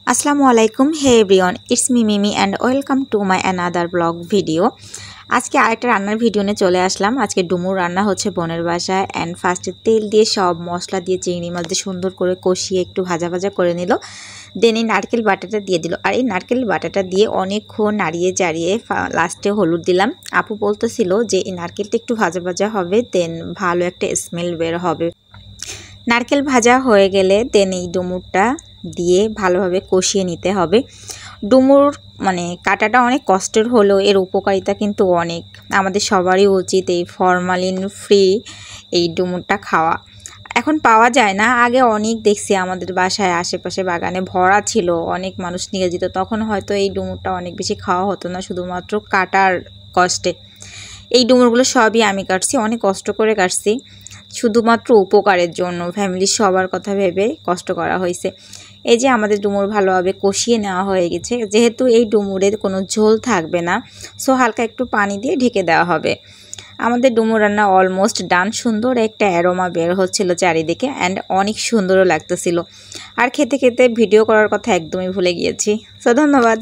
আসসালামু আলাইকুম hey everyone it's me Mimi and welcome to my another blog video. আজকে আরেকটা রান্নার ভিডিও নিয়ে চলে আসলাম। আজকে ডুমুর রান্না হচ্ছে বোনের বাসায়। অ্যান্ড ফার্স্টে তেল দিয়ে সব মশলা দিয়ে চিংড়ি মাছ দিয়ে সুন্দর করে কষিয়ে একটু ভাজা ভাজা করে নিল। দেন এই নারকেল বাটাটা দিয়ে দিল। আর এই নারকেল বাটাটা দিয়ে অনেকক্ষণ নাড়িয়ে চাড়িয়ে লাস্টে হলুদ দিলাম। আপু বলতেছিল যে এই নারকেলটা একটু ভাজা ভাজা হবে, দেন ভালো একটা স্মেল বের হবে। নারকেল ভাজা হয়ে গেলে দেন এই ডুমুরটা দিয়ে ভালোভাবে কষিয়ে নিতে হবে। ডুমুর কাটাটা অনেক কষ্টের হলেও এর উপকারিতা কিন্তু অনেক। আমাদের সবারই উচিত এই ফরমালিন ফ্রি এই ডুমুরটা খাওয়া। এখন পাওয়া যায় না, আগে অনেক দেখছি আমাদের বাসায় আশেপাশে বাগানে ভরা ছিল, অনেক মানুষ নিয়ে যেত। তখন হয়তো এই ডুমুরটা অনেক বেশি খাওয়া হতো না, শুধুমাত্র কাটার কষ্টে। এই ডুমুরগুলো সবই আমি কাটছি, অনেক কষ্ট করে কাটছি, শুধুমাত্র উপকারের জন্য, ফ্যামিলির সবার কথা ভেবে কষ্ট করা হয়েছে। এই যে আমাদের ডুমুর ভালোভাবে কষিয়ে নেওয়া হয়ে গেছে। যেহেতু এই ডুমুরের কোনো ঝোল থাকবে না, সো হালকা একটু পানি দিয়ে ঢেকে দেওয়া হবে। আমাদের ডুমুর রান্না অলমোস্ট ডান। সুন্দর একটা অ্যারোমা বের হচ্ছিল চারিদিকে, অ্যান্ড অনেক সুন্দরও লাগতেছিল। আর খেতে খেতে ভিডিও করার কথা একদমই ভুলে গিয়েছি। সো ধন্যবাদ।